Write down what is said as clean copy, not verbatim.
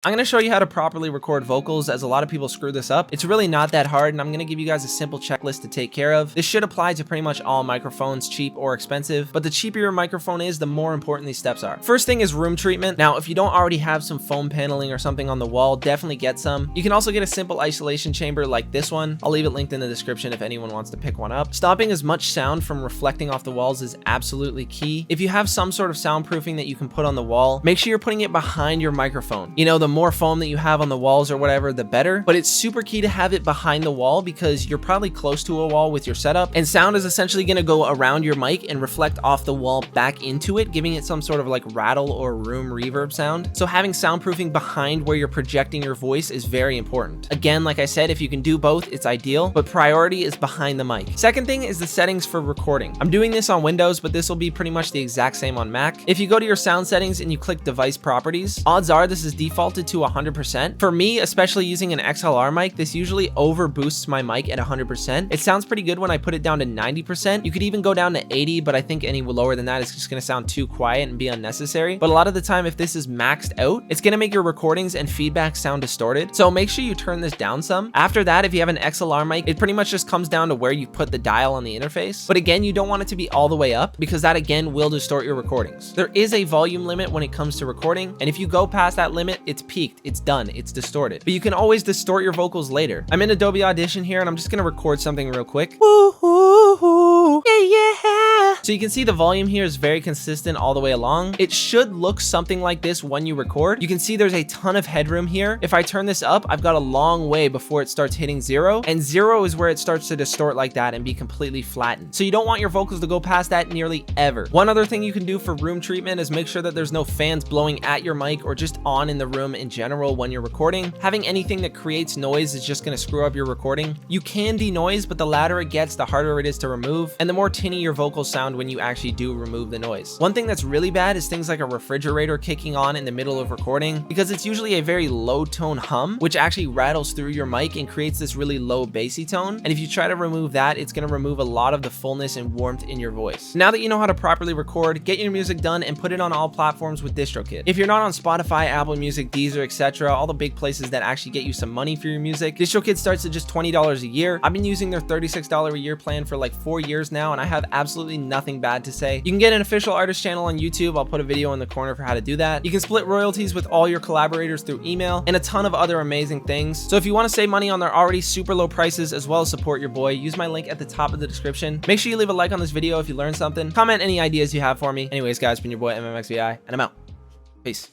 I'm going to show you how to properly record vocals, as a lot of people screw this up. It's really not that hard, and I'm going to give you guys a simple checklist to take care of. This should apply to pretty much all microphones, cheap or expensive, but the cheaper your microphone is, the more important these steps are. First thing is room treatment. Now, if you don't already have some foam paneling or something on the wall, definitely get some. You can also get a simple isolation chamber like this one. I'll leave it linked in the description if anyone wants to pick one up. Stopping as much sound from reflecting off the walls is absolutely key. If you have some sort of soundproofing that you can put on the wall, make sure you're putting it behind your microphone. You know, the more foam that you have on the walls or whatever, the better, but it's super key to have it behind the wall because you're probably close to a wall with your setup, and sound is essentially going to go around your mic and reflect off the wall back into it, giving it some sort of like rattle or room reverb sound. So having soundproofing behind where you're projecting your voice is very important. Again, like I said, if you can do both, it's ideal, but priority is behind the mic. Second thing is the settings for recording. I'm doing this on Windows, but this will be pretty much the exact same on Mac. If you go to your sound settings and you click device properties, odds are this is defaulted to 100%. For me, especially using an XLR mic, this usually over boosts my mic at 100%. It sounds pretty good when I put it down to 90%. You could even go down to 80, but I think any lower than that is just going to sound too quiet and be unnecessary. But a lot of the time, if this is maxed out, it's going to make your recordings and feedback sound distorted. So make sure you turn this down some. After that, if you have an XLR mic, it pretty much just comes down to where you put the dial on the interface. But again, you don't want it to be all the way up because that again will distort your recordings. There is a volume limit when it comes to recording, and if you go past that limit, it's peaked, it's done, it's distorted. But you can always distort your vocals later. I'm in Adobe Audition here, and I'm just gonna record something real quick. Woo, woo, woo. Yeah, yeah. So you can see the volume here is very consistent all the way along. It should look something like this when you record. You can see there's a ton of headroom here. If I turn this up, I've got a long way before it starts hitting 0, and 0 is where it starts to distort like that and be completely flattened. So you don't want your vocals to go past that nearly ever. One other thing you can do for room treatment is make sure that there's no fans blowing at your mic or just on in the room in general when you're recording. Having anything that creates noise is just going to screw up your recording. You can denoise, but the louder it gets, the harder it is to remove, and the more tinny your vocals sound when you actually do remove the noise. One thing that's really bad is things like a refrigerator kicking on in the middle of recording, because it's usually a very low tone hum, which actually rattles through your mic and creates this really low bassy tone. And if you try to remove that, it's going to remove a lot of the fullness and warmth in your voice. Now that you know how to properly record, get your music done and put it on all platforms with DistroKid. If you're not on Spotify, Apple Music, Deezer, etc., all the big places that actually get you some money for your music, DistroKid starts at just $20 a year. I've been using their $36 a year plan for like 4 years now, and I have absolutely nothing bad to say. You can get an official artist channel on YouTube. I'll put a video in the corner for how to do that. You can split royalties with all your collaborators through email, and a ton of other amazing things. So if you want to save money on their already super low prices as well as support your boy, use my link at the top of the description. Make sure you leave a like on this video if you learned something. Comment any ideas you have for me. Anyways, guys, it's been your boy MMXVII, and I'm out. Peace.